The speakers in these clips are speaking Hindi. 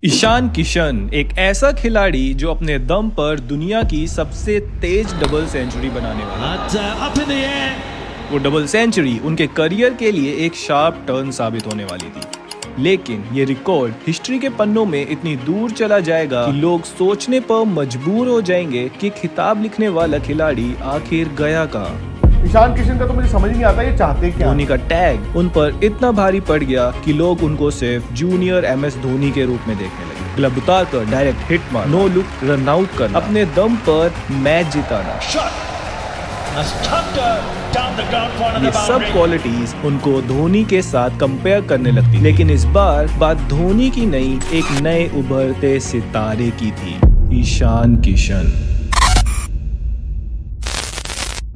ईशान किशन एक ऐसा खिलाड़ी जो अपने दम पर दुनिया की सबसे तेज डबल सेंचुरी बनाने वाला up in the air. वो डबल सेंचुरी उनके करियर के लिए एक शार्प टर्न साबित होने वाली थी। लेकिन ये रिकॉर्ड हिस्ट्री के पन्नों में इतनी दूर चला जाएगा कि लोग सोचने पर मजबूर हो जाएंगे कि खिताब लिखने वाला खिलाड़ी आखिर गया कहाँ। ईशान किशन का तो मुझे समझ नहीं आता ये चाहते क्या। धोनी का टैग उन पर इतना भारी पड़ गया कि लोग उनको सिर्फ जूनियर MS धोनी के रूप में देखने लगे। ग्लव उतारकर डायरेक्ट हिट मार, नो लुक रन आउट करना, अपने दम पर मैच जिताना, ये सब क्वालिटीज उनको धोनी के साथ कंपेयर करने लगती। लेकिन इस बार बात धोनी की नहीं, एक नए उभरते सितारे की थी, ईशान किशन।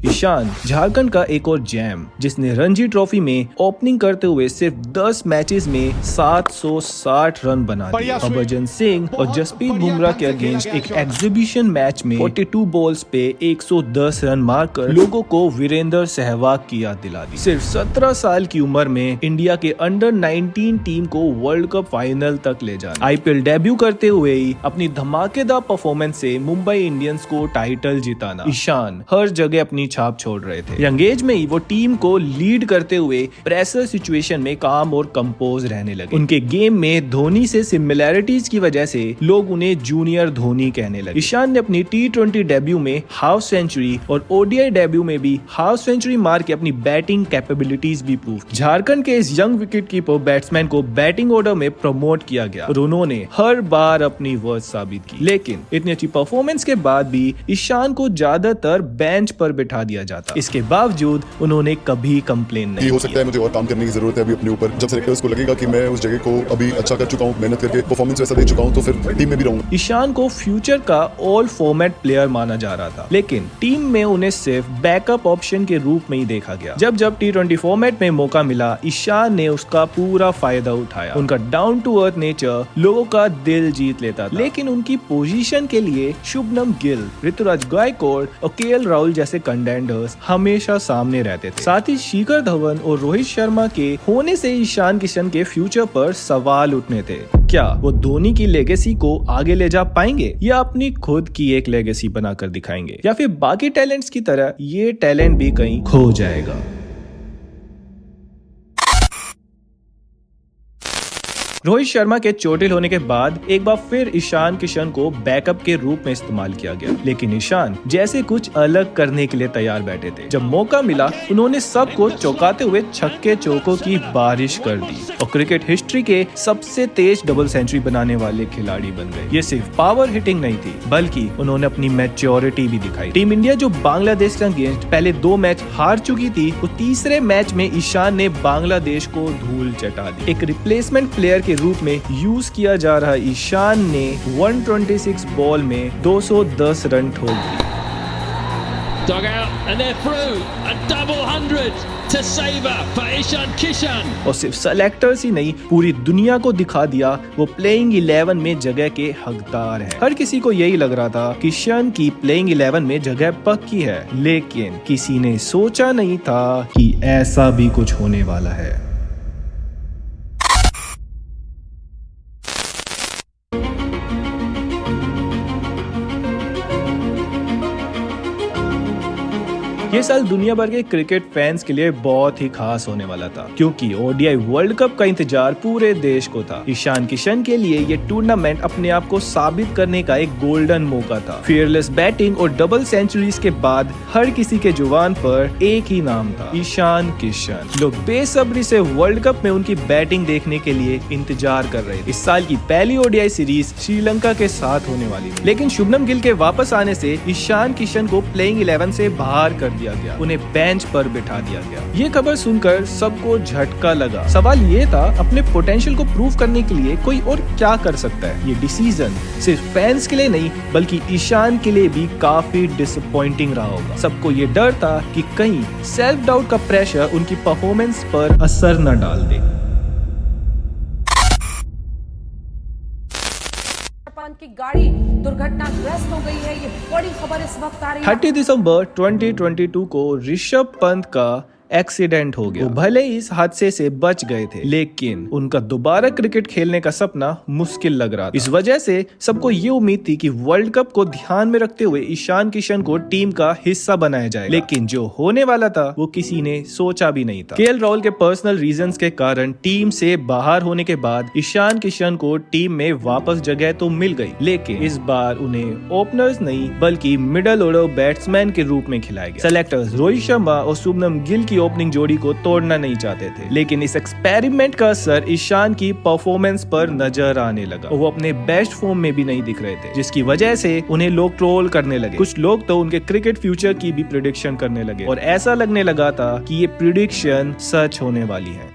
ईशान झारखंड का एक और जैम, जिसने रणजी ट्रॉफी में ओपनिंग करते हुए सिर्फ 10 मैचेस में 760 रन बना दिए। हरभजन सिंह और जसप्रीत बुमराह के अगेंस्ट एक एग्जीबिशन मैच में 42 बॉल्स पे 110 रन मारकर लोगों को वीरेंद्र सहवाग की याद दिला दी। सिर्फ 17 साल की उम्र में इंडिया के अंडर 19 टीम को वर्ल्ड कप फाइनल तक ले जाना, IPL डेब्यू करते हुए ही अपनी धमाकेदार परफॉर्मेंस से मुंबई इंडियंस को टाइटल जिताना। ईशान हर जगह अपनी छाप छोड़ रहे थे। यंग एज में ही वो टीम को लीड करते हुए प्रेशर सिचुएशन में काम और कंपोज रहने लगे। उनके गेम में धोनी से सिमिलैरिटीज की वजह से लोग उन्हें जूनियर धोनी कहने लगे। ईशान ने अपनी T20 डेब्यू में हाफ सेंचुरी और ODI डेब्यू में भी हाफ सेंचुरी मार के अपनी बैटिंग कैपेबिलिटीज भी प्रूव की। झारखंड के इस यंग विकेट कीपर बैट्समैन को बैटिंग ऑर्डर में प्रमोट किया गया और उन्होंने हर बार अपनी वर्थ साबित की। लेकिन इतनी अच्छी परफॉर्मेंस के बाद भी ईशान को ज्यादातर बेंच पर बिठा दिया जाता। इसके बावजूद उन्होंने कभी कंप्लेन नहीं हो सकता है मुझे और काम करने की जरूरत है अभी अपने ऊपर। जब सेलेक्टर्स को लगेगा कि मैं उस जगह को अभी अच्छा कर चुका हूँ, मेहनत करके परफॉर्मेंस वैसा दे चुका हूँ, तो फिर टीम में भी रहूंगा। ईशान को फ्यूचर का ऑल फॉर्मेट प्लेयर माना जा रहा था, लेकिन टीम में उन्हें सिर्फ बैकअप ऑप्शन के रूप में ही देखा गया। जब जब T20 फॉर्मेट में मौका मिला, ईशान ने उसका पूरा फायदा उठाया। उनका डाउन टू अर्थ नेचर लोगों का दिल जीत लेता था। लेकिन उनकी पोजीशन के लिए शुभमन गिल, ऋतुराज गायकवाड़ और KL राहुल जैसे कंटेंडर्स हमेशा सामने रहते थे। साथ ही शिखर धवन और रोहित शर्मा के होने से ईशान किशन के फ्यूचर पर सवाल उठने थे। क्या वो धोनी की लेगेसी को आगे ले जा पाएंगे, या अपनी खुद की एक लेगेसी बनाकर दिखाएंगे, या फिर बाकी टैलेंट्स की तरह ये टैलेंट भी कहीं खो जाएगा। रोहित शर्मा के चोटिल होने के बाद एक बार फिर ईशान किशन को बैकअप के रूप में इस्तेमाल किया गया, लेकिन ईशान जैसे कुछ अलग करने के लिए तैयार बैठे थे। जब मौका मिला, उन्होंने सबको चौंकाते हुए छक्के चौकों की बारिश कर दी और क्रिकेट हिस्ट्री के सबसे तेज डबल सेंचुरी बनाने वाले खिलाड़ी बन गए। ये सिर्फ पावर हिटिंग नहीं थी, बल्कि उन्होंने अपनी मैच्योरिटी भी दिखाई। टीम इंडिया जो बांग्लादेश के अगेंस्ट पहले 2 मैच हार चुकी थी, वो तीसरे मैच में ईशान ने बांग्लादेश को धूल चटा दी। एक रिप्लेसमेंट प्लेयर के रूप में यूज किया जा रहा ईशान ने 126 बॉल में 210 रन ठोक दिए। Dug out and they're through. A double 100 to savor for Ishan Kishan. और सिर्फ सेलेक्टर्स ही नहीं, पूरी दुनिया को दिखा दिया वो प्लेइंग 11 में जगह के हकदार है। हर किसी को यही लग रहा था कि किशन की प्लेइंग 11 में जगह पक्की है, लेकिन किसी ने सोचा नहीं था कि ऐसा भी कुछ होने वाला है। ये साल दुनिया भर के क्रिकेट फैंस के लिए बहुत ही खास होने वाला था, क्योंकि ODI वर्ल्ड कप का इंतजार पूरे देश को था। ईशान किशन के लिए ये टूर्नामेंट अपने आप को साबित करने का एक गोल्डन मौका था। फियरलेस बैटिंग और डबल सेंचुरीज के बाद हर किसी के जुबान पर एक ही नाम था, ईशान किशन। लोग बेसब्री से वर्ल्ड कप में उनकी बैटिंग देखने के लिए इंतजार कर रहे थे। इस साल की पहली ODI सीरीज श्रीलंका के साथ होने वाली थी, लेकिन शुभमन गिल के वापस आने से ईशान किशन को प्लेइंग 11 से बाहर कर दिया गया, उन्हें बेंच पर बिठा दिया गया। ये खबर सुनकर सबको झटका लगा। सवाल ये था, अपने पोटेंशियल को प्रूव करने के लिए कोई और क्या कर सकता है। ये डिसीजन सिर्फ फैंस के लिए नहीं, बल्कि ईशान के लिए भी काफी डिसअपॉइंटिंग रहा होगा। सबको ये डर था कि कहीं सेल्फ डाउट का प्रेशर उनकी परफॉर्मेंस पर असर न डाल दे। की गाड़ी दुर्घटनाग्रस्त हो गई है, ये बड़ी खबर इस वक्त आ रही है। 30 दिसंबर 2022 को ऋषभ पंत का एक्सीडेंट हो गया। वो भले ही इस हादसे से बच गए थे, लेकिन उनका दोबारा क्रिकेट खेलने का सपना मुश्किल लग रहा था। इस वजह से सबको ये उम्मीद थी कि वर्ल्ड कप को ध्यान में रखते हुए ईशान किशन को टीम का हिस्सा बनाया जाएगा, लेकिन जो होने वाला था वो किसी ने सोचा भी नहीं था। केएल राहुल के पर्सनल रीजंस के कारण टीम से बाहर होने के बाद ईशान किशन को टीम में वापस जगह तो मिल गई, लेकिन इस बार उन्हें ओपनर्स नहीं बल्कि मिडल ऑर्डर बैट्समैन के रूप में खिलाया गया। सेलेक्टर्स रोहित शर्मा और शुभमन गिल की ओपनिंग जोड़ी को तोड़ना नहीं चाहते थे, लेकिन इस एक्सपेरिमेंट का असर ईशान की परफॉर्मेंस पर नजर आने लगा। वो अपने बेस्ट फॉर्म में भी नहीं दिख रहे थे, जिसकी वजह से उन्हें लोग ट्रोल करने लगे। कुछ लोग तो उनके क्रिकेट फ्यूचर की भी प्रेडिक्शन करने लगे और ऐसा लगने लगा था कि ये प्रेडिक्शन सच होने वाली है।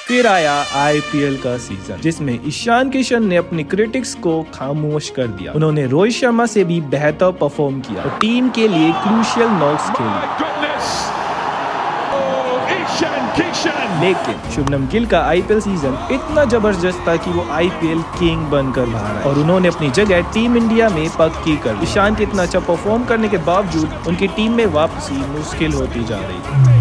फिर आया आईपीएल का सीजन, जिसमें ईशान किशन ने अपनी क्रिटिक्स को खामोश कर दिया। उन्होंने रोहित शर्मा से भी बेहतर परफॉर्म किया और टीम के लिए क्रूशियल नॉक्स खेली। लेकिन शुभमन गिल का आईपीएल सीजन इतना जबरदस्त था कि वो आईपीएल किंग बनकर बाहर आए और उन्होंने अपनी जगह टीम इंडिया में पक्की कर। ईशान के इतना अच्छा परफॉर्म करने के बावजूद उनकी टीम में वापसी मुश्किल होती जा रही थी।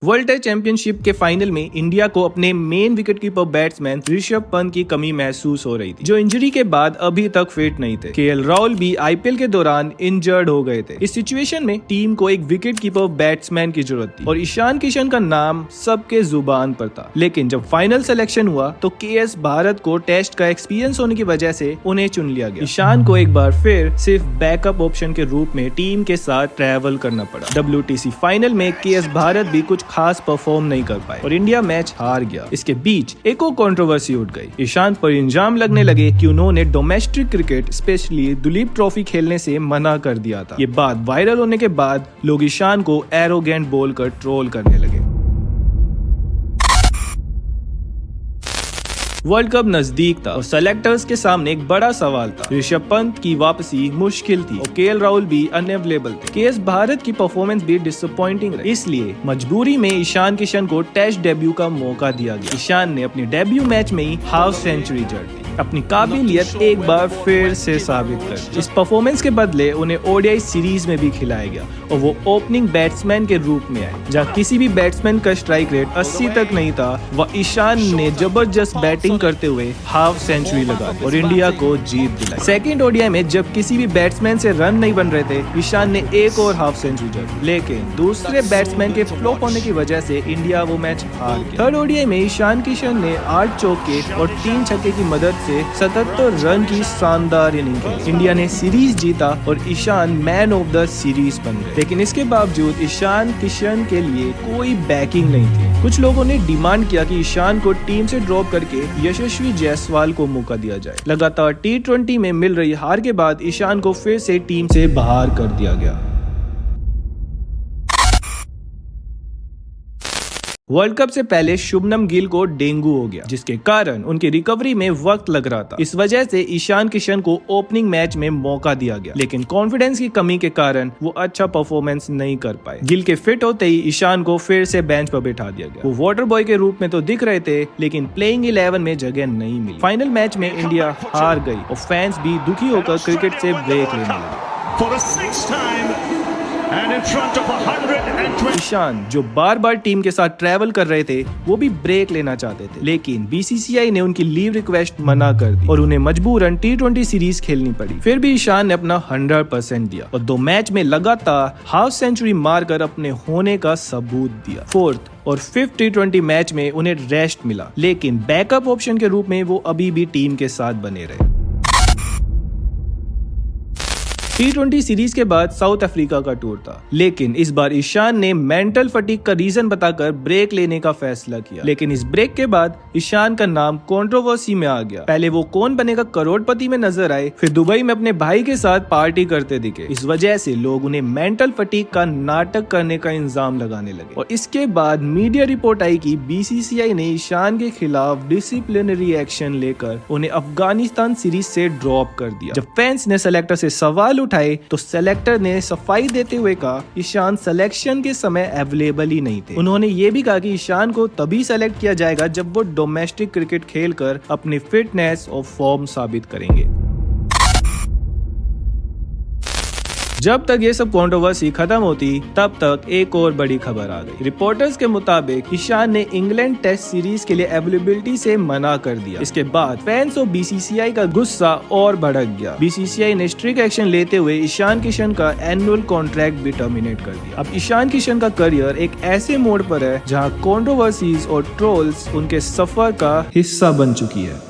वर्ल्ड टेस्ट चैंपियनशिप के फाइनल में इंडिया को अपने main wicketkeeper batsman Rishabh Pant की कमी महसूस हो रही थी, जो इंजरी के बाद अभी तक फिट नहीं थे। केएल राहुल भी आईपीएल के दौरान इंजर्ड हो गए थे। इस सिचुएशन में टीम को एक विकेटकीपर बैट्समैन की जरूरत थी और ईशान किशन का नाम सबके जुबान पर था। लेकिन जब फाइनल सिलेक्शन हुआ तो केएस भारत को टेस्ट का एक्सपीरियंस होने की वजह से उन्हें चुन लिया गया। ईशान को एक बार फिर सिर्फ बैकअप ऑप्शन के रूप में टीम के साथ ट्रैवल करना पड़ा। WTC फाइनल में केएस भारत भी कुछ खास परफॉर्म नहीं कर पाए और इंडिया मैच हार गया। इसके बीच एक और कंट्रोवर्सी उठ गई। ईशान पर इल्जाम लगने लगे कि उन्होंने domestic cricket specially Duleep trophy खेलने से मना कर दिया था। ये बात वायरल होने के बाद लोग ईशान को एरोगेंट बोलकर ट्रोल करने लगे। वर्ल्ड कप नजदीक था और सेलेक्टर्स के सामने एक बड़ा सवाल था। ऋषभ पंत की वापसी मुश्किल थी और केएल राहुल भी अनअवेलेबल थे। केएस भारत की परफॉर्मेंस भी डिसअपॉइंटिंग रही, इसलिए मजबूरी में ईशान किशन को टेस्ट डेब्यू का मौका दिया गया। ईशान ने अपने डेब्यू मैच में ही हाफ सेंचुरी जड़ दी, अपनी काबिलियत एक बार फिर से साबित कर। इस परफॉर्मेंस के बदले उन्हें ओडीआई सीरीज में भी खिलाया गया और वो ओपनिंग बैट्समैन के रूप में आए, जहाँ किसी भी बैट्समैन का स्ट्राइक रेट 80 तक नहीं था। वह ईशान ने जबरदस्त बैटिंग करते हुए हाफ सेंचुरी लगा दी और इंडिया को जीत दिलाई। सेकंड ओडीआई में जब किसी भी बैट्समैन से रन नहीं बन रहे थे, ईशान ने एक और हाफ सेंचुरी जड़ी, लेकिन दूसरे बैट्समैन के फ्लॉप होने की वजह से इंडिया वो मैच हार गया। थर्ड ओडीआई में ईशान किशन ने 8 चौके और 3 छक्के की मदद से 77 रन की शानदार इनिंग खेली। इंडिया ने सीरीज जीता और Ishan man of the series बन गए। लेकिन इसके बावजूद ईशान किशन के लिए कोई बैकिंग नहीं थी। कुछ लोगों ने डिमांड किया कि ईशान को टीम से ड्रॉप करके यशस्वी जायसवाल को मौका दिया जाए। लगातार T20 में मिल रही हार के बाद ईशान को फिर से टीम से बाहर कर दिया गया। वर्ल्ड कप से पहले शुभमन गिल को डेंगू हो गया, जिसके कारण उनकी रिकवरी में वक्त लग रहा था। इस वजह से ईशान किशन को ओपनिंग मैच में मौका दिया गया, लेकिन कॉन्फिडेंस की कमी के कारण वो अच्छा परफॉर्मेंस नहीं कर पाए। गिल के फिट होते ही ईशान को फिर से बेंच पर बैठा दिया गया। वो वाटर बॉय के रूप में तो दिख रहे थे, लेकिन प्लेइंग 11 में जगह नहीं मिली। फाइनल मैच में इंडिया हार गई और फैंस भी दुखी होकर क्रिकेट से ब्रेक लेने लगे। ईशान जो बार बार टीम के साथ ट्रैवल कर रहे थे, वो भी ब्रेक लेना चाहते थे, लेकिन बीसीसीआई ने उनकी लीव रिक्वेस्ट मना कर दी और उन्हें मजबूरन T20 सीरीज खेलनी पड़ी। फिर भी ईशान ने अपना 100% दिया और 2 मैच में लगातार हाफ सेंचुरी मारकर अपने होने का सबूत दिया। फोर्थ और 5th T20 मैच में उन्हें रेस्ट मिला, लेकिन बैकअप ऑप्शन के रूप में वो अभी भी टीम के साथ बने रहे। T20 सीरीज के बाद साउथ अफ्रीका का टूर था, लेकिन इस बार ईशान ने मेंटल फटीग का रीजन बताकर ब्रेक लेने का फैसला किया। लेकिन इस ब्रेक के बाद ईशान का नाम कंट्रोवर्सी में आ गया। पहले वो कौन बनेगा करोड़पति में नजर आए, फिर दुबई में अपने भाई के साथ पार्टी करते दिखे। इस वजह से लोग उन्हें मेंटल फटीग का नाटक करने का इल्जाम लगाने लगे और इसके बाद मीडिया रिपोर्ट आई कि बीसीसीआई ने ईशान के खिलाफ डिसिप्लिनरी एक्शन लेकर उन्हें अफगानिस्तान सीरीज से ड्रॉप कर दिया। जब फैंस ने सेलेक्टर से सवाल उठाए तो सेलेक्टर ने सफाई देते हुए कहा ईशान सिलेक्शन के समय अवेलेबल ही नहीं थे। उन्होंने ये भी कहा कि ईशान को तभी सेलेक्ट किया जाएगा जब वो डोमेस्टिक क्रिकेट खेलकर अपनी फिटनेस और फॉर्म साबित करेंगे। जब तक ये सब कंट्रोवर्सी खत्म होती तब तक एक और बड़ी खबर आ गई। रिपोर्टर्स के मुताबिक ईशान ने इंग्लैंड टेस्ट सीरीज के लिए अवेलेबिलिटी से मना कर दिया। इसके बाद फैंस और बीसीसीआई का गुस्सा और भड़क गया। बीसीसीआई ने स्ट्रिक्ट एक्शन लेते हुए ईशान किशन का एनुअल कॉन्ट्रैक्ट भी टर्मिनेट कर दिया। अब ईशान किशन का करियर एक ऐसे मोड़ पर है जहां कंट्रोवर्सीज और ट्रोल्स उनके सफर का हिस्सा बन चुकी है।